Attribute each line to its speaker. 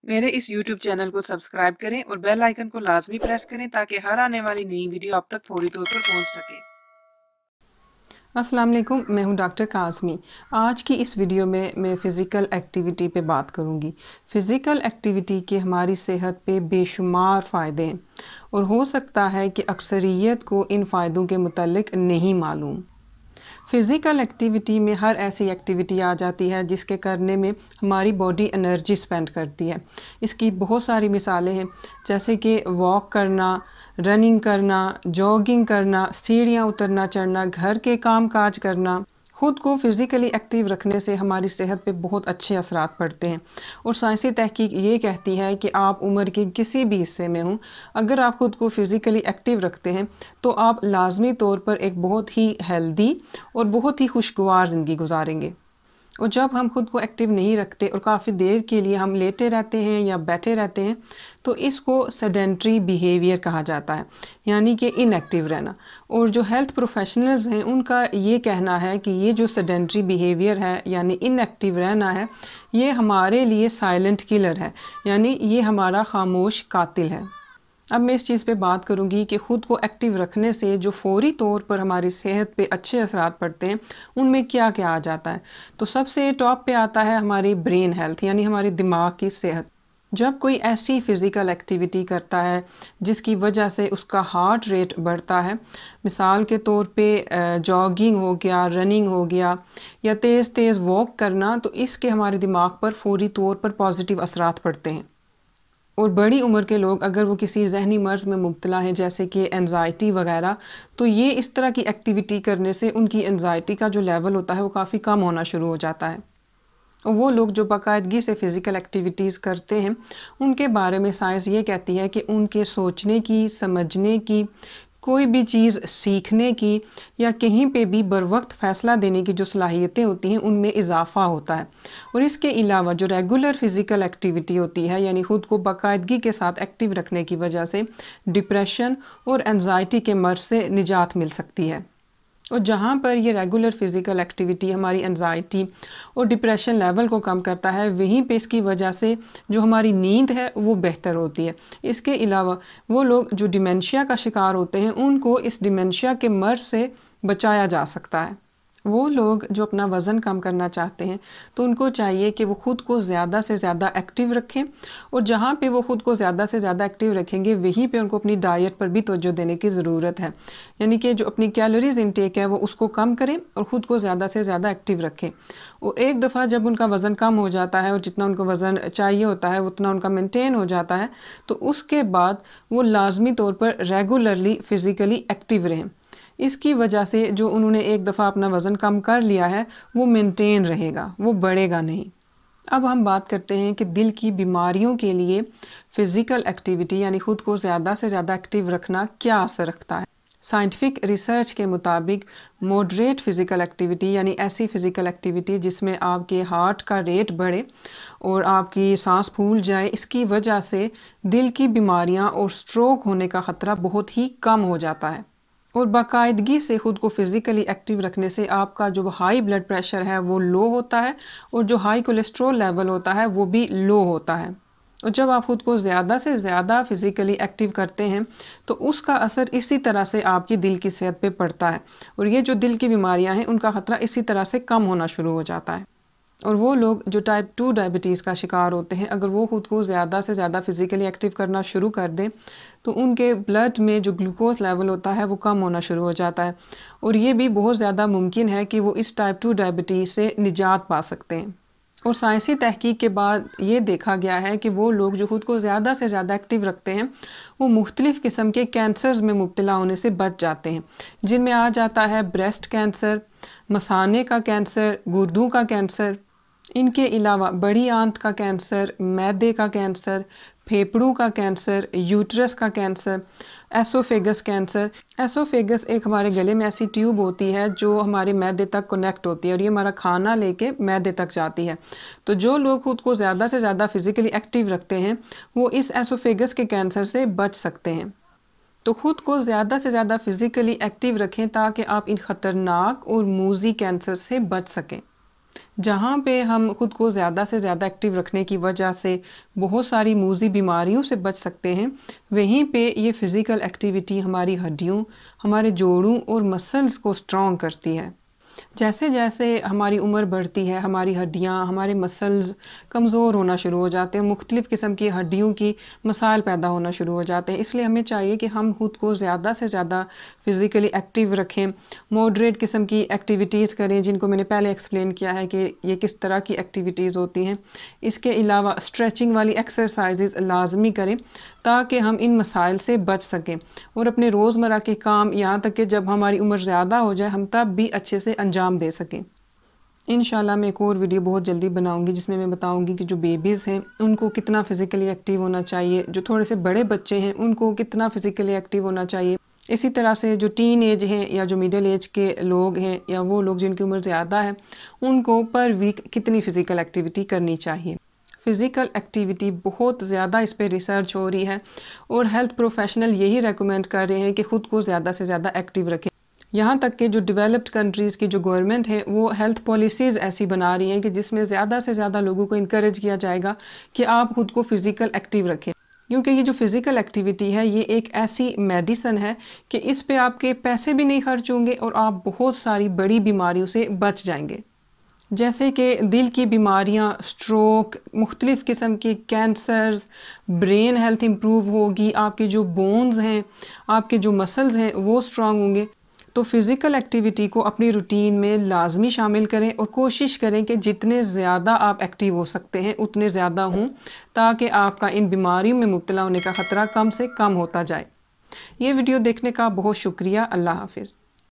Speaker 1: میرے اس YouTube channel کو subscribe کریں اور بیل آئیکن کو لازمی پریس کریں تاکہ ہر آنے والی نئی ویڈیو آپ تک فوری طور پر پہنچ سکے۔
Speaker 2: السلام علیکم، میں ہوں ڈاکٹر کاظمی۔ آج کی اس ویڈیو میں فزیکل ایکٹیویٹی پہ بات کروں گی۔ فزیکل ایکٹیویٹی کے ہماری صحت پہ بے شمار فائدے ہیں اور ہو سکتا ہے کہ اکثریت کو ان فائدوں کے متعلق نہیں معلوم۔ فزیکل ایکٹیویٹی میں ہر ایسی ایکٹیویٹی آ جاتی ہے جس کے کرنے میں ہماری باڈی انرجی سپینڈ کرتی ہے۔ اس کی بہت ساری مثالیں ہیں، جیسے کہ واک کرنا، رننگ کرنا، جاگنگ کرنا، سیڑھیاں اترنا چڑھنا، گھر کے کام کاج کرنا۔ خود کو فزیکلی ایکٹیو رکھنے سے ہماری صحت پہ بہت اچھے اثرات پڑتے ہیں، اور سائنسی تحقیق یہ کہتی ہے کہ آپ عمر کے کسی بھی حصے میں ہوں، اگر آپ خود کو فزیکلی ایکٹیو رکھتے ہیں تو آپ لازمی طور پر ایک بہت ہی ہیلدی اور بہت ہی خوشگوار زندگی گزاریں گے۔ اور جب ہم خود کو ایکٹیو نہیں رکھتے اور کافی دیر کے لیے ہم لیٹے رہتے ہیں یا بیٹھے رہتے ہیں تو اس کو سیڈنٹری بیہیویئر کہا جاتا ہے، یعنی کہ ان ایکٹیو رہنا۔ اور جو ہیلتھ پروفیشنلز ہیں ان کا یہ کہنا ہے کہ یہ جو سیڈنٹری بیہیویئر ہے یعنی ان ایکٹیو رہنا ہے، یہ ہمارے لیے سائلنٹ کلر ہے، یعنی یہ ہمارا خاموش قاتل ہے۔ اب میں اس چیز پہ بات کروں گی کہ خود کو ایکٹیو رکھنے سے جو فوری طور پر ہماری صحت پہ اچھے اثرات پڑتے ہیں ان میں کیا کیا آ جاتا ہے۔ تو سب سے ٹاپ پہ آتا ہے ہماری برین ہیلتھ، یعنی ہماری دماغ کی صحت۔ جب کوئی ایسی فزیکل ایکٹیویٹی کرتا ہے جس کی وجہ سے اس کا ہارٹ ریٹ بڑھتا ہے، مثال کے طور پہ جاگنگ ہو گیا، رننگ ہو گیا، یا تیز تیز واک کرنا، تو اس کے ہمارے دماغ پر فوری طور پر پازیٹیو اثرات پڑتے ہیں۔ اور بڑی عمر کے لوگ اگر وہ کسی ذہنی مرض میں مبتلا ہیں جیسے کہ انزائٹی وغیرہ، تو یہ اس طرح کی ایکٹیویٹی کرنے سے ان کی انزائٹی کا جو لیول ہوتا ہے وہ کافی کم ہونا شروع ہو جاتا ہے۔ اور وہ لوگ جو باقاعدگی سے فزیکل ایکٹیویٹیز کرتے ہیں ان کے بارے میں سائنس یہ کہتی ہے کہ ان کے سوچنے کی، سمجھنے کی، کوئی بھی چیز سیکھنے کی یا کہیں پہ بھی بروقت فیصلہ دینے کی جو صلاحیتیں ہوتی ہیں ان میں اضافہ ہوتا ہے۔ اور اس کے علاوہ جو ریگولر فزیکل ایکٹیویٹی ہوتی ہے، یعنی خود کو باقاعدگی کے ساتھ ایکٹیو رکھنے کی وجہ سے ڈپریشن اور انزائٹی کے مرض سے نجات مل سکتی ہے۔ اور جہاں پر یہ ریگولر فزیکل ایکٹیویٹی ہماری انزائٹی اور ڈپریشن لیول کو کم کرتا ہے، وہیں پہ اس کی وجہ سے جو ہماری نیند ہے وہ بہتر ہوتی ہے۔ اس کے علاوہ وہ لوگ جو ڈیمنشیا کا شکار ہوتے ہیں ان کو اس ڈیمنشیا کے مرض سے بچایا جا سکتا ہے۔ وہ لوگ جو اپنا وزن کم کرنا چاہتے ہیں تو ان کو چاہیے کہ وہ خود کو زیادہ سے زیادہ ایکٹیو رکھیں، اور جہاں پہ وہ خود کو زیادہ سے زیادہ ایکٹیو رکھیں گے وہیں پہ ان کو اپنی ڈائٹ پر بھی توجہ دینے کی ضرورت ہے، یعنی کہ جو اپنی کیلوریز انٹیک ہے وہ اس کو کم کریں اور خود کو زیادہ سے زیادہ ایکٹیو رکھیں۔ اور ایک دفعہ جب ان کا وزن کم ہو جاتا ہے اور جتنا ان کو وزن چاہیے ہوتا ہے اتنا ان کا مینٹین ہو جاتا ہے، تو اس کے بعد وہ لازمی طور پر ریگولرلی فزیکلی ایکٹیو رہیں۔ اس کی وجہ سے جو انہوں نے ایک دفعہ اپنا وزن کم کر لیا ہے وہ مینٹین رہے گا، وہ بڑھے گا نہیں۔ اب ہم بات کرتے ہیں کہ دل کی بیماریوں کے لیے فزیکل ایکٹیویٹی یعنی خود کو زیادہ سے زیادہ ایکٹیو رکھنا کیا اثر رکھتا ہے۔ سائنٹیفک ریسرچ کے مطابق موڈریٹ فزیکل ایکٹیویٹی یعنی ایسی فزیکل ایکٹیویٹی جس میں آپ کے ہارٹ کا ریٹ بڑھے اور آپ کی سانس پھول جائے، اس کی وجہ سے دل کی بیماریاں اور سٹروک ہونے کا خطرہ بہت ہی کم ہو جاتا ہے۔ اور باقاعدگی سے خود کو فزیکلی ایکٹیو رکھنے سے آپ کا جو ہائی بلڈ پریشر ہے وہ لو ہوتا ہے، اور جو ہائی کولیسٹرول لیول ہوتا ہے وہ بھی لو ہوتا ہے۔ اور جب آپ خود کو زیادہ سے زیادہ فزیکلی ایکٹیو کرتے ہیں تو اس کا اثر اسی طرح سے آپ کی دل کی صحت پہ پڑتا ہے، اور یہ جو دل کی بیماریاں ہیں ان کا خطرہ اسی طرح سے کم ہونا شروع ہو جاتا ہے۔ اور وہ لوگ جو ٹائپ 2 ڈائبٹیز کا شکار ہوتے ہیں، اگر وہ خود کو زیادہ سے زیادہ فزیکلی ایکٹیو کرنا شروع کر دیں تو ان کے بلڈ میں جو گلوکوز لیول ہوتا ہے وہ کم ہونا شروع ہو جاتا ہے، اور یہ بھی بہت زیادہ ممکن ہے کہ وہ اس ٹائپ 2 ڈائبٹیز سے نجات پا سکتے ہیں۔ اور سائنسی تحقیق کے بعد یہ دیکھا گیا ہے کہ وہ لوگ جو خود کو زیادہ سے زیادہ ایکٹیو رکھتے ہیں وہ مختلف قسم کے کینسرز میں مبتلا ہونے سے بچ جاتے ہیں، جن میں آ جاتا ہے بریسٹ کینسر، مثانے کا کینسر، گردوں کا کینسر۔ ان کے علاوہ بڑی آنت کا کینسر، معدے کا کینسر، پھیپھڑوں کا کینسر، یوٹرس کا کینسر، ایسوفیگس کینسر۔ ایسوفیگس ایک ہمارے گلے میں ایسی ٹیوب ہوتی ہے جو ہمارے معدے تک کنیکٹ ہوتی ہے، اور یہ ہمارا کھانا لے کے معدے تک جاتی ہے۔ تو جو لوگ خود کو زیادہ سے زیادہ فزیکلی ایکٹیو رکھتے ہیں وہ اس ایسوفیگس کے کینسر سے بچ سکتے ہیں۔ تو خود کو زیادہ سے زیادہ فزیکلی ایکٹیو رکھیں تاکہ آپ ان خطرناک اور موذی کینسر سے بچ سکیں۔ جہاں پہ ہم خود کو زیادہ سے زیادہ ایکٹیو رکھنے کی وجہ سے بہت ساری موذی بیماریوں سے بچ سکتے ہیں، وہیں پہ یہ فزیکل ایکٹیویٹی ہماری ہڈیوں، ہمارے جوڑوں اور مسلز کو سٹرونگ کرتی ہے۔ جیسے جیسے ہماری عمر بڑھتی ہے، ہماری ہڈیاں، ہمارے مسلز کمزور ہونا شروع ہو جاتے ہیں، مختلف قسم کی ہڈیوں کی مسائل پیدا ہونا شروع ہو جاتے ہیں۔ اس لیے ہمیں چاہیے کہ ہم خود کو زیادہ سے زیادہ فزیکلی ایکٹیو رکھیں، ماڈریٹ قسم کی ایکٹیویٹیز کریں، جن کو میں نے پہلے ایکسپلین کیا ہے کہ یہ کس طرح کی ایکٹیویٹیز ہوتی ہیں۔ اس کے علاوہ اسٹریچنگ والی ایکسرسائزز لازمی کریں تاکہ ہم ان مسائل سے بچ سکیں، اور اپنے روزمرہ کے کام یہاں تک کہ جب ہماری عمر زیادہ ہو جائے ہم تب بھی اچھے سے انجام دے سکیں۔ انشاءاللہ میں ایک اور ویڈیو بہت جلدی بناؤں گی جس میں بتاؤں گی کہ جو بیبیز ہیں ان کو کتنا فزیکلی ایکٹیو ہونا چاہیے، جو تھوڑے سے بڑے بچے ہیں ان کو کتنا فزیکلی ایکٹیو ہونا چاہیے، اسی طرح سے جو ٹین ایج ہیں یا جو میڈل ایج کے لوگ ہیں یا وہ لوگ جن کی عمر زیادہ ہے ان کو پر ویک کتنی فزیکل ایکٹیویٹی کرنی چاہیے۔ فزیکل ایکٹیویٹی بہت زیادہ اس پہ ریسرچ ہو رہی ہے اور ہیلتھ پروفیشنل یہی ریکمینڈ کر رہے ہیں کہ خود کو زیادہ سے زیادہ ایکٹیو رکھیں۔ یہاں تک کہ جو ڈیولپڈ کنٹریز کی جو گورنمنٹ ہے وہ ہیلتھ پالیسیز ایسی بنا رہی ہیں کہ جس میں زیادہ سے زیادہ لوگوں کو انکریج کیا جائے گا کہ آپ خود کو فزیکل ایکٹیو رکھیں، کیونکہ یہ جو فزیکل ایکٹیویٹی ہے یہ ایک ایسی میڈیسن ہے کہ اس پہ آپ کے پیسے بھی نہیں خرچ ہوں گے اور آپ بہت ساری بڑی بیماریوں سے بچ جائیں گے، جیسے کہ دل کی بیماریاں، سٹروک، مختلف قسم کے کینسرز، برین ہیلتھ امپروو ہوگی، آپ کے جو بونز ہیں، آپ کے جو مسلز ہیں وہ سٹرونگ ہوں گے۔ تو فزیکل ایکٹیویٹی کو اپنی روٹین میں لازمی شامل کریں اور کوشش کریں کہ جتنے زیادہ آپ ایکٹیو ہو سکتے ہیں اتنے زیادہ ہوں تاکہ آپ کا ان بیماریوں میں مبتلا ہونے کا خطرہ کم سے کم ہوتا جائے۔ یہ ویڈیو دیکھنے کا بہت شکریہ۔ اللہ حافظ۔